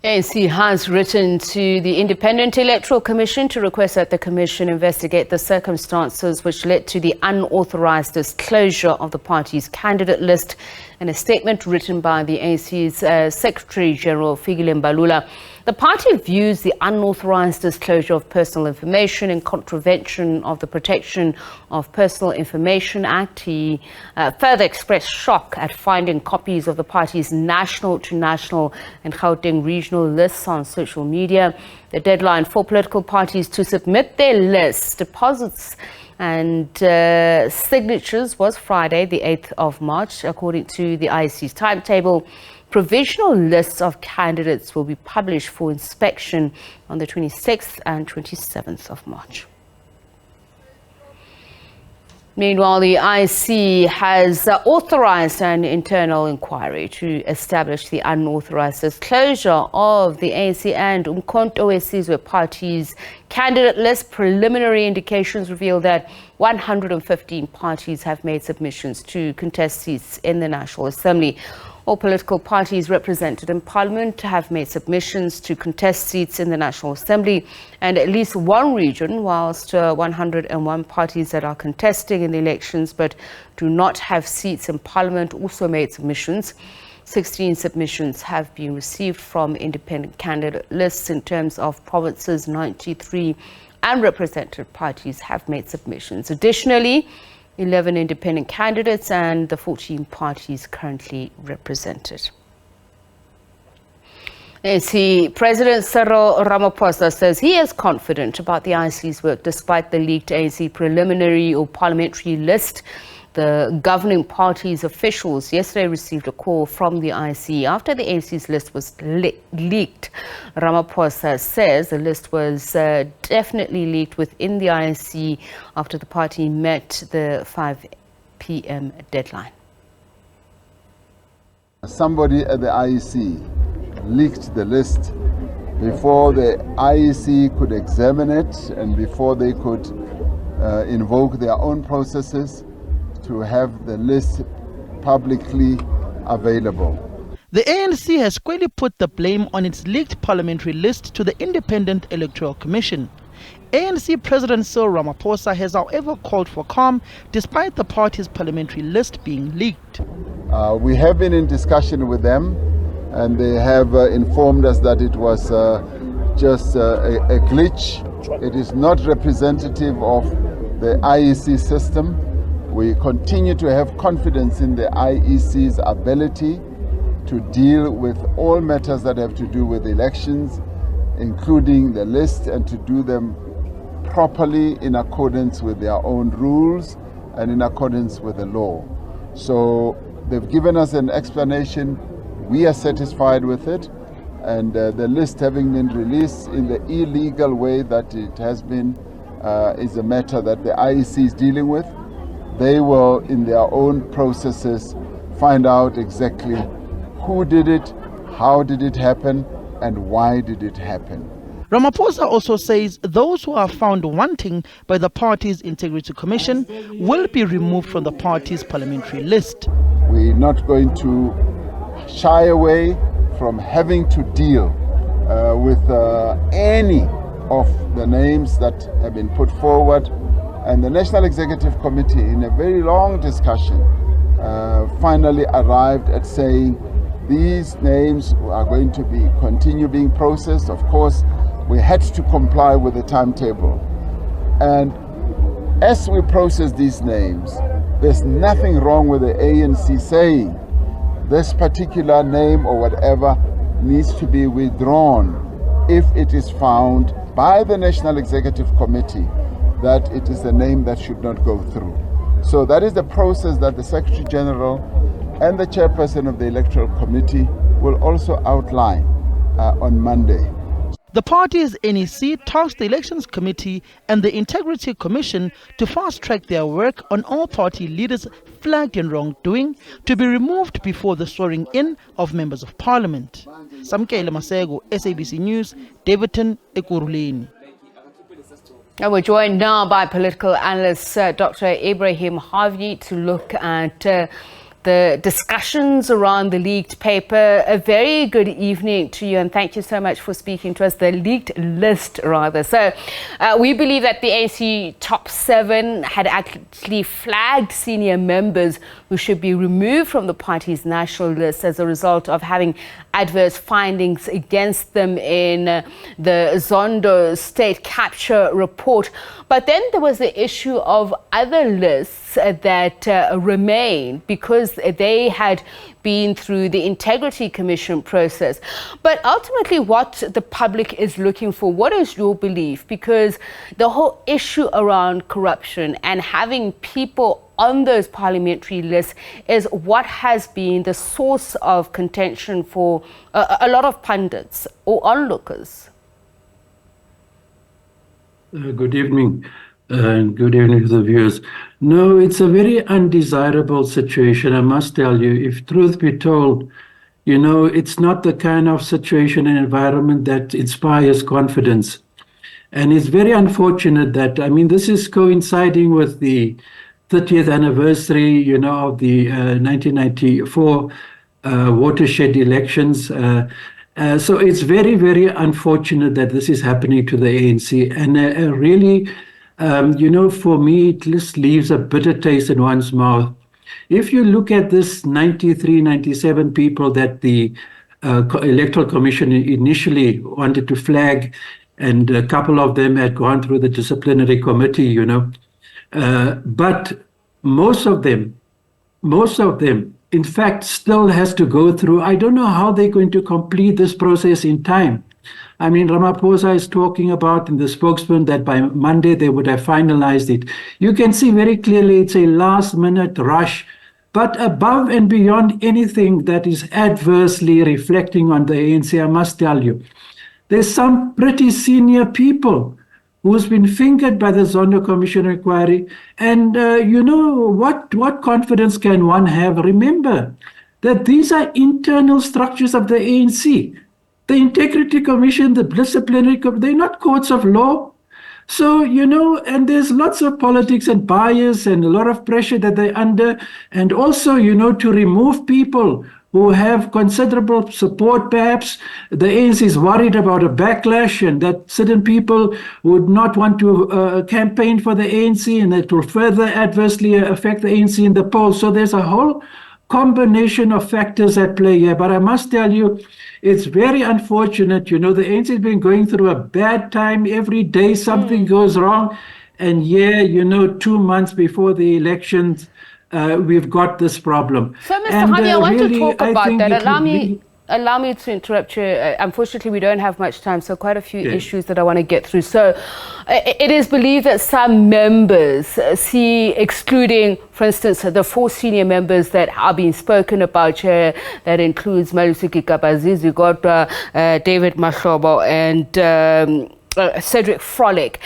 ANC has written to the Independent Electoral Commission to request that the Commission investigate the circumstances which led to the unauthorized disclosure of the party's candidate list. In a statement written by the ANC's Secretary General Fikile Mbalula, the party views the unauthorized disclosure of personal information in contravention of the Protection of Personal Information Act. He further expressed shock at finding copies of the party's national to national and Gauteng regional lists on social media. The deadline for political parties to submit their lists, deposits and signatures was Friday, the 8th of March. According to the IEC's timetable, provisional lists of candidates will be published for inspection on the 26th and 27th of March. Meanwhile, the IEC has authorized an internal inquiry to establish the unauthorized disclosure of the ANC and Umkhonto weSizwe parties' candidate list. Preliminary indications reveal that 115 parties have made submissions to contest seats in the National Assembly. All political parties represented in Parliament have made submissions to contest seats in the National Assembly and at least one region, whilst 101 parties that are contesting in the elections but do not have seats in Parliament also made submissions. 16 submissions have been received from independent candidate lists. In terms of provinces, 93 unrepresented parties have made submissions. Additionally, 11 independent candidates and the 14 parties currently represented. ANC President Cyril Ramaphosa says he is confident about the IEC's work despite the leaked ANC preliminary or parliamentary list. The governing party's officials yesterday received a call from the IEC after the ANC's list was leaked. Ramaphosa says the list was definitely leaked within the IEC after the party met the 5 p.m. deadline. Somebody at the IEC leaked the list before the IEC could examine it and before they could invoke their own processes to have the list publicly available. The ANC has squarely put the blame on its leaked parliamentary list to the Independent Electoral Commission. ANC President Cyril Ramaphosa has however called for calm despite the party's parliamentary list being leaked. We have been in discussion with them and they have informed us that it was just a glitch. It is not representative of the IEC system. We continue to have confidence in the IEC's ability to deal with all matters that have to do with elections, including the list, and to do them properly in accordance with their own rules and in accordance with the law. So they've given us an explanation. We are satisfied with it, and the list having been released in the illegal way that it has been is a matter that the IEC is dealing with. They will, in their own processes, find out exactly who did it, how did it happen, and why did it happen. Ramaphosa also says those who are found wanting by the party's Integrity Commission will be removed from the party's parliamentary list. We're not going to shy away from having to deal with any of the names that have been put forward. And the National Executive Committee, in a very long discussion, finally arrived at saying these names are going to continue being processed. Of course, we had to comply with the timetable. And as we process these names, there's nothing wrong with the ANC saying this particular name or whatever needs to be withdrawn if it is found by the National Executive Committee that it is a name that should not go through. So that is the process that the Secretary General and the Chairperson of the Electoral Committee will also outline on Monday. The party's NEC tasked the Elections Committee and the Integrity Commission to fast-track their work on all party leaders flagged in wrongdoing to be removed before the swearing-in of members of Parliament. Samkele Masego, SABC News, Davidton, Ekurhuleni. And we're joined now by political analyst Dr. Ebrahim Harvey to look at the discussions around the leaked paper. A very good evening to you, and thank you so much for speaking to us. The leaked list, rather. So we believe that the ANC top 7 had actually flagged senior members who should be removed from the party's national list as a result of having adverse findings against them in the Zondo state capture report. But then there was the issue of other lists that remain because they had been through the Integrity Commission process. But ultimately, what the public is looking for, what is your belief? Because the whole issue around corruption and having people on those parliamentary lists is what has been the source of contention for a lot of pundits or onlookers. Good evening, and good evening to the viewers. No, it's a very undesirable situation, I must tell you. If truth be told, you know, it's not the kind of situation and environment that inspires confidence. And it's very unfortunate that, I mean, this is coinciding with the 30th anniversary, you know, of the 1994 watershed elections. So it's very, very unfortunate that this is happening to the ANC. And really, you know, for me, it just leaves a bitter taste in one's mouth. If you look at this 93, 97 people that the Electoral Commission initially wanted to flag, and a couple of them had gone through the disciplinary committee, you know, but most of them, in fact, still has to go through. I don't know how they're going to complete this process in time. I mean, Ramaphosa is talking about in the spokesman that by Monday they would have finalized it. You can see very clearly it's a last-minute rush, but above and beyond anything that is adversely reflecting on the ANC, I must tell you, there's some pretty senior people who's been fingered by the Zondo Commission inquiry. And you know, what confidence can one have? Remember that these are internal structures of the ANC. The Integrity Commission, the Disciplinary Commission, they're not courts of law. So, you know, and there's lots of politics and bias and a lot of pressure that they're under. And also, you know, to remove people who have considerable support, perhaps. The ANC is worried about a backlash and that certain people would not want to campaign for the ANC, and that will further adversely affect the ANC in the polls. So there's a whole combination of factors at play here. But I must tell you, it's very unfortunate. You know, the ANC has been going through a bad time. Every day something goes wrong. And yeah, you know, 2 months before the elections, we've got this problem. So, Mr. Harvey, I want to talk about that. Allow me to interrupt you. Unfortunately, we don't have much time, so quite a few issues that I want to get through. So it is believed that some members see excluding, for instance, the 4 senior members that are being spoken about here, that includes Malusi Kabazizi, got David Mahlobo and Cedric Frolic.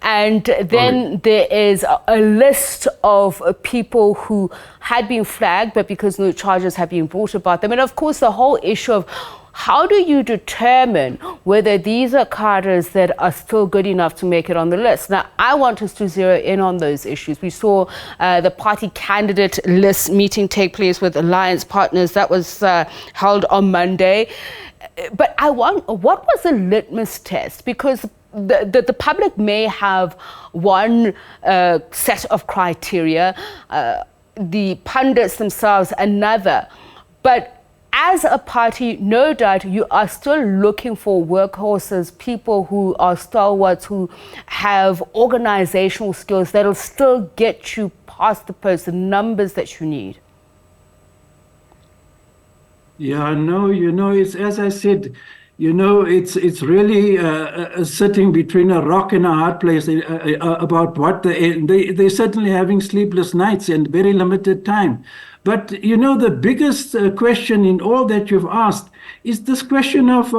And then there is a list of people who had been flagged, but because no charges have been brought about them. And of course, the whole issue of how do you determine whether these are cadres that are still good enough to make it on the list? Now, I want us to zero in on those issues. We saw the party candidate list meeting take place with Alliance Partners. That was held on Monday. But what was the litmus test? Because the public may have one set of criteria, the pundits themselves another. But as a party, no doubt you are still looking for workhorses, people who are stalwarts, who have organizational skills that'll still get you past the post, the numbers that you need. Yeah, no, you know, it's as I said, you know, it's really sitting between a rock and a hard place about what they're certainly having sleepless nights and very limited time. But, you know, the biggest question in all that you've asked is this question of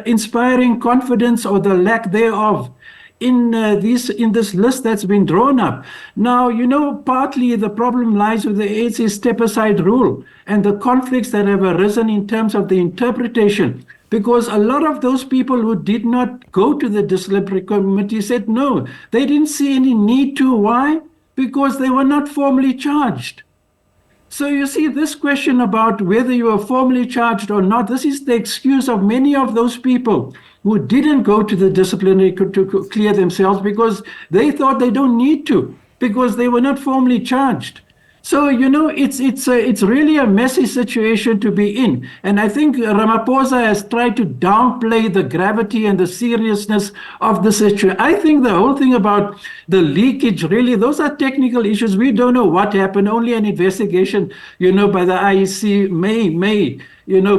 inspiring confidence or the lack thereof in this list that's been drawn up. Now, you know, partly the problem lies with the ANC step-aside rule and the conflicts that have arisen in terms of the interpretation, because a lot of those people who did not go to the disciplinary committee said no, they didn't see any need to. Why? Because they were not formally charged. So you see, this question about whether you are formally charged or not, this is the excuse of many of those people who didn't go to the disciplinary to clear themselves because they thought they don't need to, because they were not formally charged. So, it's really a messy situation to be in. And I think Ramaphosa has tried to downplay the gravity and the seriousness of the situation. I think the whole thing about the leakage, really, those are technical issues. We don't know what happened. Only an investigation, by the IEC may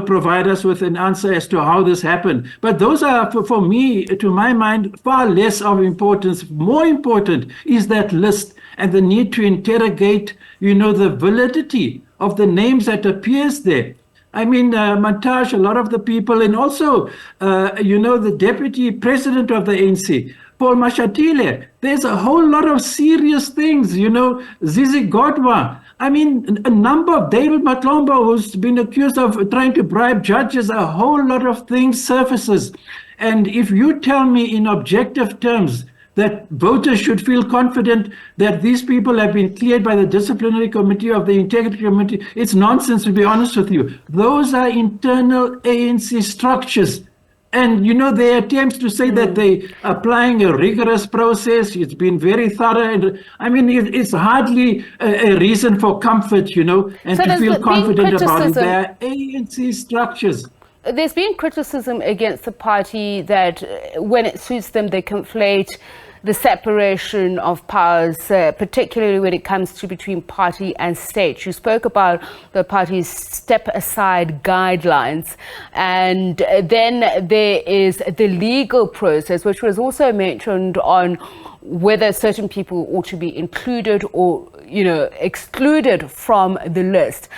provide us with an answer as to how this happened. But those are, for me, to my mind, far less of importance. More important is that list and the need to interrogate, the validity of the names that appears there. I mean, Mantaj, a lot of the people, and also, the deputy president of the ANC, Paul Mashatile, there's a whole lot of serious things, Zizi Godwa. I mean, a number of David Matlombo, who's been accused of trying to bribe judges, a whole lot of things surfaces. And if you tell me in objective terms that voters should feel confident that these people have been cleared by the disciplinary committee of the integrity committee, it's nonsense, to be honest with you. Those are internal ANC structures. And, their attempts to say that they are applying a rigorous process, it's been very thorough. And I mean, it's hardly a reason for comfort, and so to feel confident about it. They are ANC structures. There's been criticism against the party that when it suits them, they conflate the separation of powers, particularly when it comes to between party and state. You spoke about the party's step-aside guidelines, and then there is the legal process, which was also mentioned on whether certain people ought to be included or, excluded from the list.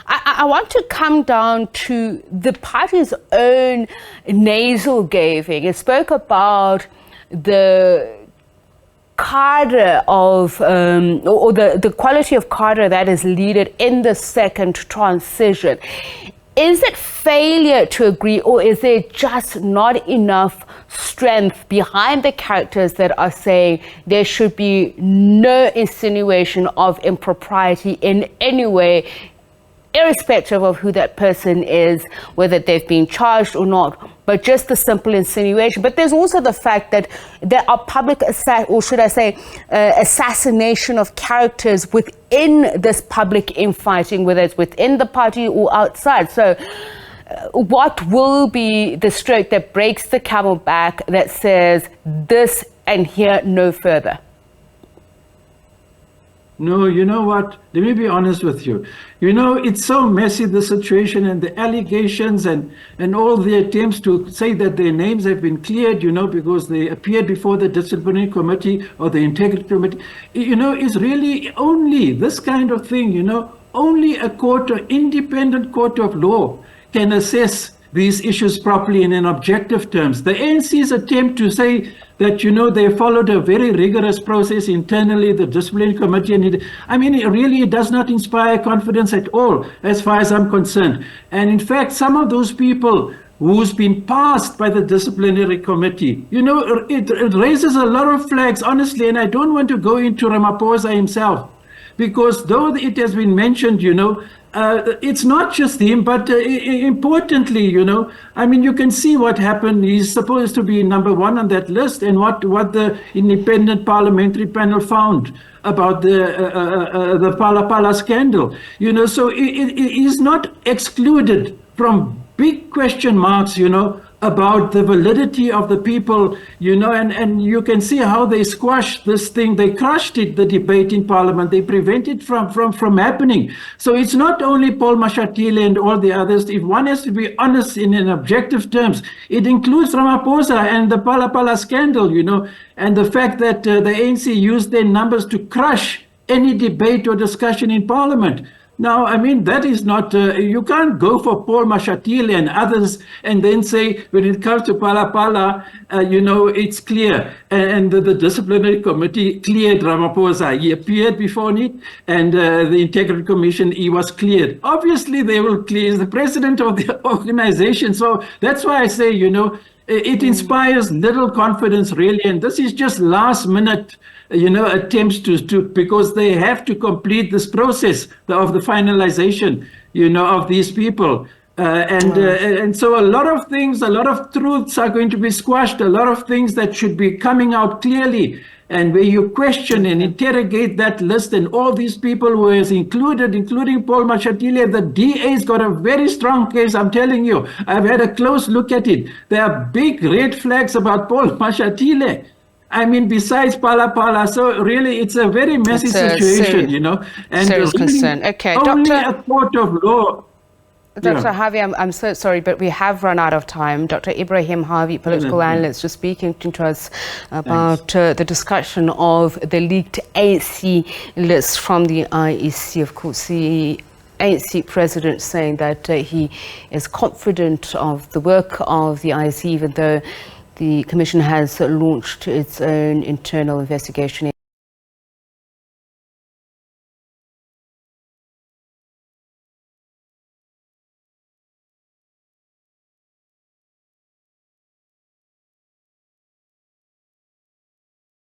I want to come down to the party's own nasal gaving. It spoke about the cadre of, or the quality of cadre that is needed in the second transition. Is it failure to agree, or is there just not enough strength behind the characters that are saying there should be no insinuation of impropriety in any way, irrespective of who that person is, whether they've been charged or not, but just the simple insinuation? But there's also the fact that there are public, or should I say, assassination of characters within this public infighting, whether it's within the party or outside. So what will be the stroke that breaks the camel back that says this and here no further? No, you know what? Let me be honest with you. It's so messy, the situation, and the allegations and all the attempts to say that their names have been cleared, because they appeared before the disciplinary committee or the integrity committee, is really only this kind of thing, only a independent court of law can assess these issues properly and in objective terms. The ANC's attempt to say that, they followed a very rigorous process internally, the disciplinary committee, and it does not inspire confidence at all, as far as I'm concerned. And in fact, some of those people who's been passed by the disciplinary committee, it raises a lot of flags, honestly, and I don't want to go into Ramaphosa himself, because though it has been mentioned, it's not just him, but importantly, you can see what happened. He's supposed to be number one on that list, and what the independent parliamentary panel found about the Pala scandal. So it is not excluded from big question marks, about the validity of the people, and you can see how they squashed this thing. They crushed it, the debate in Parliament. They prevented it from happening. So it's not only Paul Mashatile and all the others. If one has to be honest in an objective terms, it includes Ramaphosa and the Pala scandal, and the fact that the ANC used their numbers to crush any debate or discussion in Parliament. Now, that is not, you can't go for Paul Mashatile and others and then say, when it comes to Pala, it's clear. And the disciplinary committee cleared Ramaphosa. He appeared before it, and the Integrity Commission, he was cleared. Obviously, they will clear. He's the president of the organization. So that's why I say, It inspires little confidence, really, and this is just last minute, attempts because they have to complete this process of the finalization, of these people. And so a lot of things, a lot of truths are going to be squashed, a lot of things that should be coming out clearly. And where you question and interrogate that list and all these people who is included, including Paul Mashatile, the DA's got a very strong case, I'm telling you. I've had a close look at it. There are big red flags about Paul Mashatile. I mean, besides Pala. So really, it's a very messy situation, And serious concern. Okay, only Doctor, a court of law. Dr. Harvey, I'm so sorry, but we have run out of time. Dr. Ebrahim Harvey, political analyst, just speaking to us about the discussion of the leaked ANC list from the IEC. Of course, the ANC President saying that he is confident of the work of the IEC, even though the Commission has launched its own internal investigation.